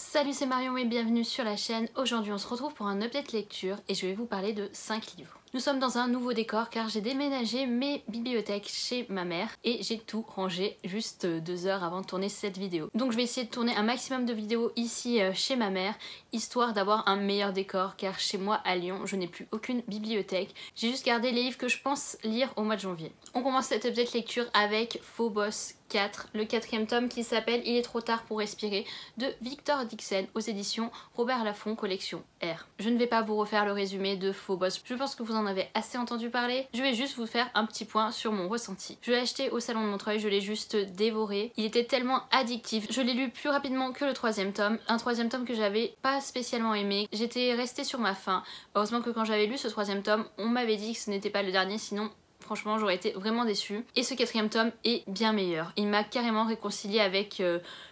Salut, c'est Marion et bienvenue sur la chaîne. Aujourd'hui on se retrouve pour un update lecture et je vais vous parler de 5 livres. Nous sommes dans un nouveau décor car j'ai déménagé mes bibliothèques chez ma mère et j'ai tout rangé juste 2 heures avant de tourner cette vidéo. Donc je vais essayer de tourner un maximum de vidéos ici chez ma mère, histoire d'avoir un meilleur décor car chez moi à Lyon je n'ai plus aucune bibliothèque. J'ai juste gardé les livres que je pense lire au mois de janvier. On commence cette update lecture avec Phobos 4, le 4e tome qui s'appelle Il est trop tard pour respirer de Victor Dixon aux éditions Robert Laffont collection R. Je ne vais pas vous refaire le résumé de Phobos, je pense que vous en avez assez entendu parler. Je vais juste vous faire un petit point sur mon ressenti. Je l'ai acheté au salon de Montreuil, je l'ai juste dévoré. Il était tellement addictif. Je l'ai lu plus rapidement que le 3e tome, un 3e tome que j'avais pas spécialement aimé. J'étais restée sur ma faim. Heureusement que quand j'avais lu ce 3e tome, on m'avait dit que ce n'était pas le dernier, sinon franchement j'aurais été vraiment déçue. Et ce 4e tome est bien meilleur. Il m'a carrément réconciliée avec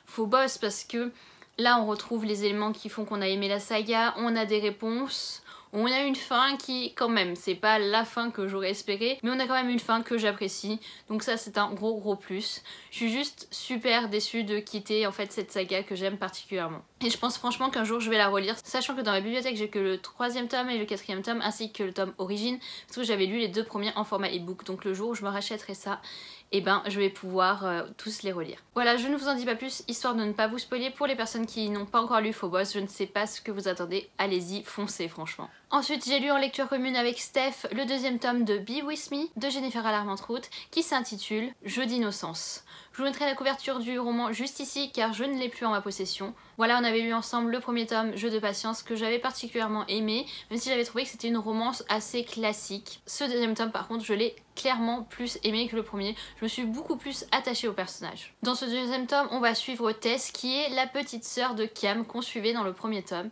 Phobos parce que là on retrouve les éléments qui font qu'on a aimé la saga, on a des réponses, on a une fin qui quand même, c'est pas la fin que j'aurais espéré, mais on a quand même une fin que j'apprécie, donc ça c'est un gros plus. Je suis juste super déçue de quitter en fait cette saga que j'aime particulièrement. Et je pense franchement qu'un jour je vais la relire, sachant que dans ma bibliothèque j'ai que le 3e tome et le 4e tome ainsi que le tome origine, parce que j'avais lu les 2 premiers en format ebook, donc le jour où je me rachèterai ça, et ben je vais pouvoir tous les relire. Voilà, je ne vous en dis pas plus, histoire de ne pas vous spoiler. Pour les personnes qui n'ont pas encore lu Phobos, je ne sais pas ce que vous attendez, allez-y, foncez franchement. Ensuite j'ai lu en lecture commune avec Steph le 2e tome de Be With Me de Jennifer Armentrout qui s'intitule Jeu d'innocence. Je vous mettrai la couverture du roman juste ici car je ne l'ai plus en ma possession. Voilà, on avait lu ensemble le 1er tome, Jeu de patience, que j'avais particulièrement aimé, même si j'avais trouvé que c'était une romance assez classique. Ce 2e tome par contre, je l'ai clairement plus aimé que le premier. Je me suis beaucoup plus attachée au personnage. Dans ce 2e tome, on va suivre Tess qui est la petite sœur de Cam qu'on suivait dans le 1er tome.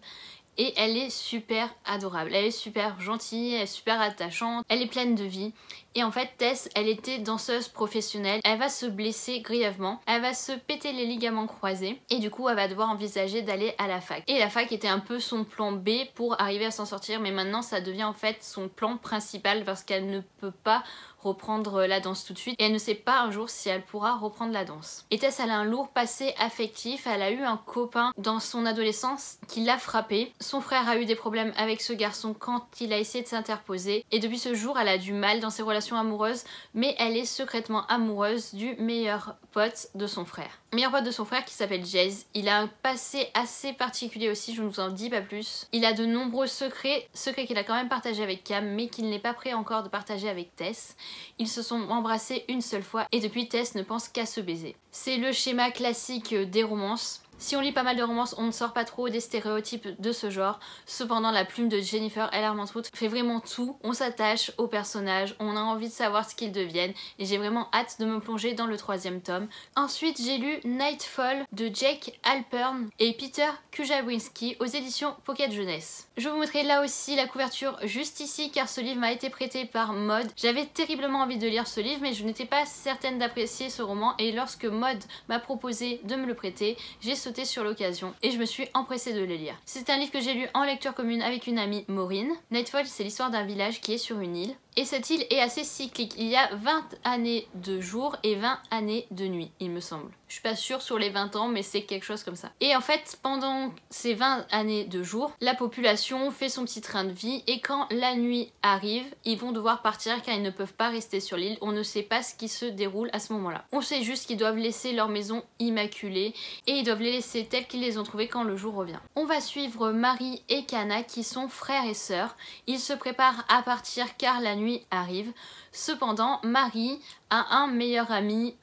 Et elle est super adorable, elle est super gentille, elle est super attachante, elle est pleine de vie. Et en fait Tess, elle était danseuse professionnelle, elle va se blesser grièvement, elle va se péter les ligaments croisés et du coup elle va devoir envisager d'aller à la fac. Et la fac était un peu son plan B pour arriver à s'en sortir, mais maintenant ça devient en fait son plan principal parce qu'elle ne peut pas reprendre la danse tout de suite et elle ne sait pas un jour si elle pourra reprendre la danse. Et Tess, elle a un lourd passé affectif, elle a eu un copain dans son adolescence qui l'a frappée. Son frère a eu des problèmes avec ce garçon quand il a essayé de s'interposer et depuis ce jour elle a du mal dans ses relations amoureuses, mais elle est secrètement amoureuse du meilleur pote de son frère. Le meilleur pote de son frère qui s'appelle Jace. Il a un passé assez particulier aussi, je ne vous en dis pas plus. Il a de nombreux secrets qu'il a quand même partagé avec Cam mais qu'il n'est pas prêt encore de partager avec Tess. Ils se sont embrassés une seule fois et depuis Tess ne pense qu'à se baiser. C'est le schéma classique des romances. Si on lit pas mal de romances, on ne sort pas trop des stéréotypes de ce genre. Cependant, la plume de Jennifer Armentrout fait vraiment tout. On s'attache aux personnages, on a envie de savoir ce qu'ils deviennent et j'ai vraiment hâte de me plonger dans le 3e tome. Ensuite, j'ai lu Nightfall de Jake Alpern et Peter Kujawinski aux éditions Pocket Jeunesse. Je vous mettrai là aussi la couverture juste ici car ce livre m'a été prêté par Maud. J'avais terriblement envie de lire ce livre mais je n'étais pas certaine d'apprécier ce roman et lorsque Maud m'a proposé de me le prêter, j'ai sauté sur l'occasion et je me suis empressée de le lire. C'est un livre que j'ai lu en lecture commune avec une amie, Maureen. Nightfall, c'est l'histoire d'un village qui est sur une île. Et cette île est assez cyclique. Il y a 20 années de jour et 20 années de nuit, il me semble. Je suis pas sûre sur les 20 ans, mais c'est quelque chose comme ça. Et en fait, pendant ces 20 années de jour, la population fait son petit train de vie et quand la nuit arrive, ils vont devoir partir car ils ne peuvent pas rester sur l'île. On ne sait pas ce qui se déroule à ce moment-là. On sait juste qu'ils doivent laisser leur maison immaculée et ils doivent les laisser telles qu'ils les ont trouvées quand le jour revient. On va suivre Marie et Kana qui sont frères et sœurs. Ils se préparent à partir car la nuit arrive. Cependant, Marie a un meilleur ami,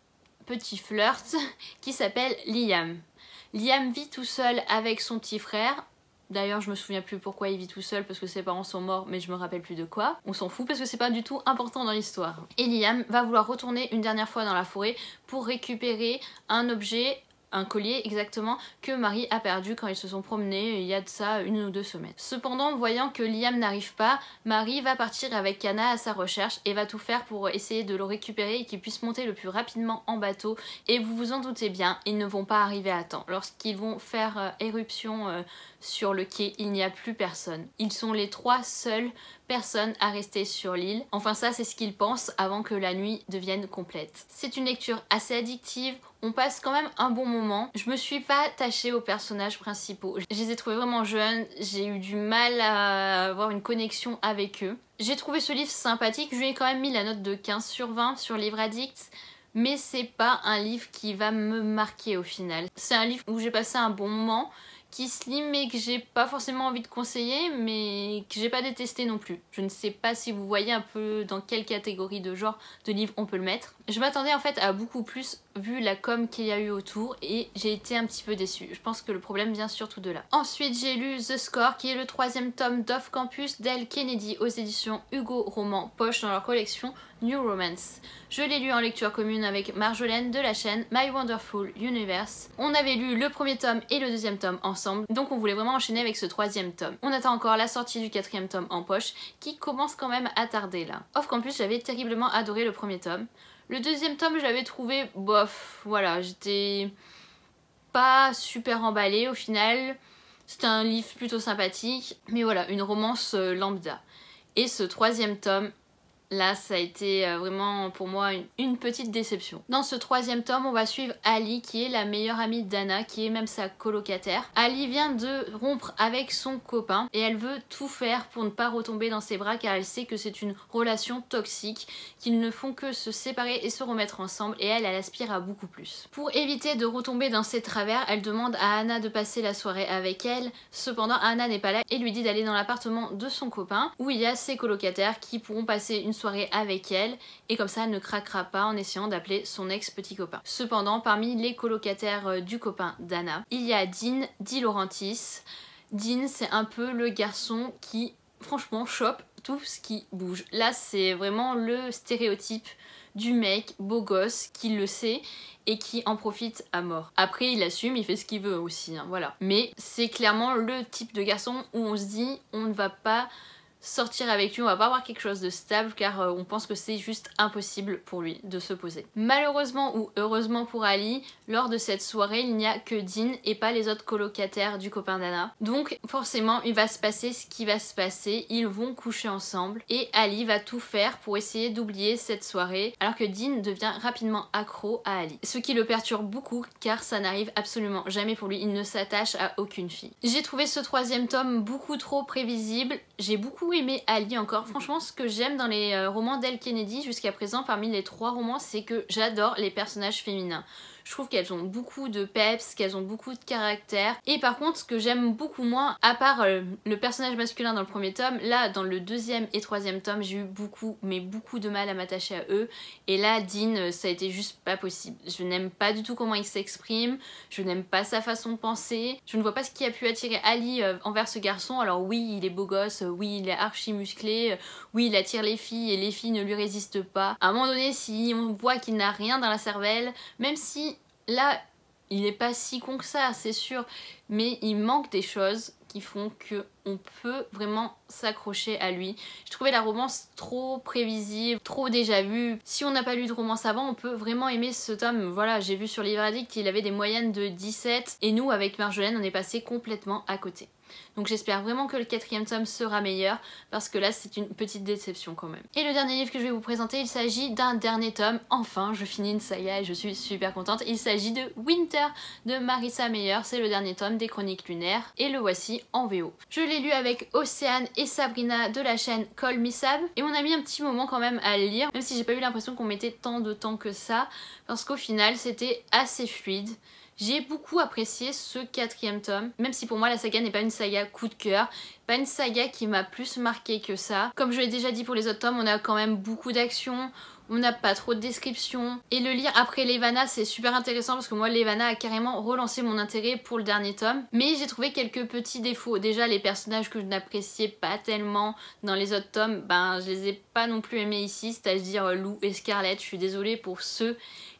petit flirt, qui s'appelle Liam. Liam vit tout seul avec son petit frère. D'ailleurs, je me souviens plus pourquoi il vit tout seul parce que ses parents sont morts, mais je me rappelle plus de quoi. On s'en fout parce que c'est pas du tout important dans l'histoire. Et Liam va vouloir retourner une dernière fois dans la forêt pour récupérer un objet, un collier exactement, que Marie a perdu quand ils se sont promenés il y a de ça 1 ou 2 semaines. Cependant, voyant que Liam n'arrive pas, Marie va partir avec Kana à sa recherche et va tout faire pour essayer de le récupérer et qu'il puisse monter le plus rapidement en bateau. Et vous vous en doutez bien, ils ne vont pas arriver à temps. Lorsqu'ils vont faire éruption sur le quai, il n'y a plus personne. Ils sont les 3 seules personne à rester sur l'île. Enfin ça c'est ce qu'il pense avant que la nuit devienne complète. C'est une lecture assez addictive, on passe quand même un bon moment. Je me suis pas attachée aux personnages principaux. Je les ai trouvés vraiment jeunes, j'ai eu du mal à avoir une connexion avec eux. J'ai trouvé ce livre sympathique, je lui ai quand même mis la note de 15/20 sur Livre Addict. Mais c'est pas un livre qui va me marquer au final. C'est un livre où j'ai passé un bon moment, qui se lit mais que j'ai pas forcément envie de conseiller, mais que j'ai pas détesté non plus. Je ne sais pas si vous voyez un peu dans quelle catégorie de genre de livre on peut le mettre. Je m'attendais en fait à beaucoup plus vu la com qu'il y a eu autour et j'ai été un petit peu déçue. Je pense que le problème vient surtout de là. Ensuite j'ai lu The Score qui est le 3e tome d'Off Campus d'Elle Kennedy aux éditions Hugo Roman Poche dans leur collection New Romance. Je l'ai lu en lecture commune avec Marjolaine de la chaîne My Wonderful Universe. On avait lu le 1er tome et le 2e tome ensemble, donc on voulait vraiment enchaîner avec ce 3e tome. On attend encore la sortie du 4e tome en poche qui commence quand même à tarder là. Off Campus, j'avais terriblement adoré le 1er tome. Le 2e tome, je l'avais trouvé bof, voilà, j'étais pas super emballée au final. C'était un livre plutôt sympathique, mais voilà, une romance lambda. Et ce 3e tome, là, ça a été vraiment pour moi une petite déception. Dans ce 3e tome, on va suivre Ali qui est la meilleure amie d'Anna, qui est même sa colocataire. Ali vient de rompre avec son copain et elle veut tout faire pour ne pas retomber dans ses bras car elle sait que c'est une relation toxique, qu'ils ne font que se séparer et se remettre ensemble et elle aspire à beaucoup plus. Pour éviter de retomber dans ses travers, elle demande à Anna de passer la soirée avec elle. Cependant, Anna n'est pas là et lui dit d'aller dans l'appartement de son copain où il y a ses colocataires qui pourront passer une soirée avec elle et comme ça elle ne craquera pas en essayant d'appeler son ex petit copain. Cependant parmi les colocataires du copain d'Anna, il y a Dean Di Laurentiis. Dean c'est un peu le garçon qui franchement chope tout ce qui bouge. Là c'est vraiment le stéréotype du mec beau gosse qui le sait et qui en profite à mort. Après il assume, il fait ce qu'il veut aussi, hein, voilà. Mais c'est clairement le type de garçon où on se dit on ne va pas sortir avec lui, on va pas avoir quelque chose de stable car on pense que c'est juste impossible pour lui de se poser. Malheureusement ou heureusement pour Ali, lors de cette soirée il n'y a que Dean et pas les autres colocataires du copain d'Anna. Donc forcément il va se passer ce qui va se passer, ils vont coucher ensemble et Ali va tout faire pour essayer d'oublier cette soirée alors que Dean devient rapidement accro à Ali. Ce qui le perturbe beaucoup car ça n'arrive absolument jamais pour lui, il ne s'attache à aucune fille. J'ai trouvé ce 3e tome beaucoup trop prévisible, j'ai beaucoup aimé Ali encore. Franchement ce que j'aime dans les romans d'Elle Kennedy jusqu'à présent parmi les 3 romans c'est que j'adore les personnages féminins. Je trouve qu'elles ont beaucoup de peps, qu'elles ont beaucoup de caractère. Et par contre, ce que j'aime beaucoup moins, à part le personnage masculin dans le 1er tome, là, dans le 2e et 3e tome, j'ai eu beaucoup, mais beaucoup de mal à m'attacher à eux. Et là, Dean, ça a été juste pas possible. Je n'aime pas du tout comment il s'exprime, je n'aime pas sa façon de penser. Je ne vois pas ce qui a pu attirer Ali envers ce garçon. Alors oui, il est beau gosse, oui, il est archi musclé, oui, il attire les filles et les filles ne lui résistent pas. À un moment donné, si on voit qu'il n'a rien dans la cervelle, même si là, il n'est pas si con que ça, c'est sûr, mais il manque des choses qui font qu'on peut vraiment s'accrocher à lui. Je trouvais la romance trop prévisible, trop déjà vue. Si on n'a pas lu de romance avant, on peut vraiment aimer ce tome. Voilà, j'ai vu sur Livre Addict qu'il avait des moyennes de 17 et nous, avec Marjolaine, on est passé complètement à côté. Donc j'espère vraiment que le 4e tome sera meilleur parce que là c'est une petite déception quand même. Et le dernier livre que je vais vous présenter, il s'agit d'un dernier tome. Enfin je finis une saga et je suis super contente. Il s'agit de Winter de Marissa Meyer. C'est le dernier tome des Chroniques Lunaires et le voici en VO. Je l'ai lu avec Océane et Sabrina de la chaîne Call Me Sab et on a mis un petit moment quand même à le lire, même si j'ai pas eu l'impression qu'on mettait tant de temps que ça parce qu'au final c'était assez fluide. J'ai beaucoup apprécié ce 4e tome, même si pour moi la saga n'est pas une saga coup de cœur, pas une saga qui m'a plus marqué que ça. Comme je l'ai déjà dit pour les autres tomes, on a quand même beaucoup d'action, on n'a pas trop de descriptions. Et le lire après Levana c'est super intéressant parce que moi Levana a carrément relancé mon intérêt pour le dernier tome. Mais j'ai trouvé quelques petits défauts. Déjà les personnages que je n'appréciais pas tellement dans les autres tomes, ben je les ai pas non plus aimés ici, c'est-à-dire Lou et Scarlett. Je suis désolée pour ceux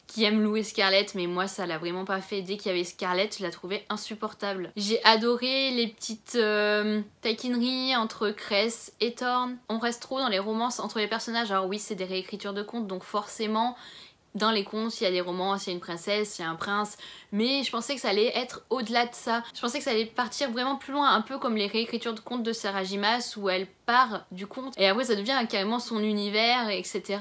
qui aime Lou et Scarlett, mais moi ça l'a vraiment pas fait. Dès qu'il y avait Scarlett, je la trouvais insupportable. J'ai adoré les petites taquineries entre Cress et Thorne. On reste trop dans les romances entre les personnages. Alors oui, c'est des réécritures de contes, donc forcément dans les contes, il y a des romances, il y a une princesse, il y a un prince, mais je pensais que ça allait être au-delà de ça. Je pensais que ça allait partir vraiment plus loin, un peu comme les réécritures de contes de Sarah J. Maas où elle part du conte et après ça devient carrément son univers, etc.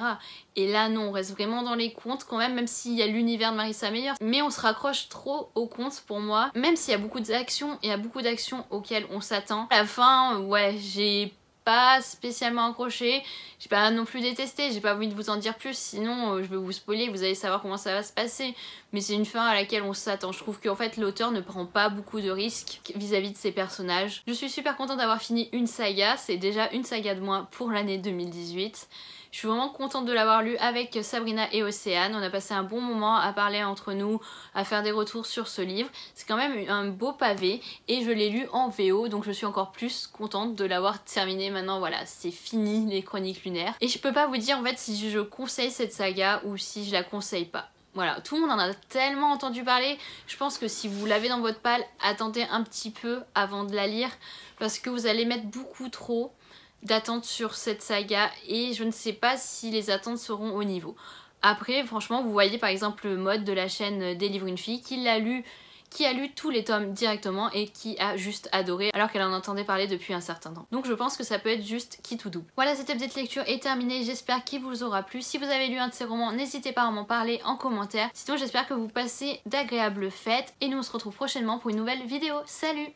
Et là non, on reste vraiment dans les contes quand même s'il y a l'univers de Marissa Meyer, mais on se raccroche trop aux contes pour moi, même s'il y a beaucoup d'actions, il y a beaucoup d'actions auxquelles on s'attend. À la fin, ouais, j'ai pas spécialement accroché, j'ai pas non plus détesté, j'ai pas envie de vous en dire plus sinon je vais vous spoiler, vous allez savoir comment ça va se passer, mais c'est une fin à laquelle on s'attend. Je trouve qu'en fait l'auteur ne prend pas beaucoup de risques vis-à-vis de ses personnages. Je suis super contente d'avoir fini une saga, c'est déjà une saga de moins pour l'année 2018. Je suis vraiment contente de l'avoir lu avec Sabrina et Océane. On a passé un bon moment à parler entre nous, à faire des retours sur ce livre. C'est quand même un beau pavé et je l'ai lu en VO, donc je suis encore plus contente de l'avoir terminé. Maintenant voilà, c'est fini les Chroniques lunaires. Et je peux pas vous dire en fait si je conseille cette saga ou si je la conseille pas. Voilà, tout le monde en a tellement entendu parler, je pense que si vous l'avez dans votre palle, attendez un petit peu avant de la lire parce que vous allez mettre beaucoup trop d'attentes sur cette saga et je ne sais pas si les attentes seront au niveau. Après franchement vous voyez par exemple le mode de la chaîne Délivre une fille qui a lu tous les tomes directement et qui a juste adoré alors qu'elle en entendait parler depuis un certain temps. Donc je pense que ça peut être juste qui tout double. Voilà, cette update lecture est terminée, j'espère qu'il vous aura plu. Si vous avez lu un de ces romans, n'hésitez pas à m'en parler en commentaire. Sinon j'espère que vous passez d'agréables fêtes et nous on se retrouve prochainement pour une nouvelle vidéo. Salut!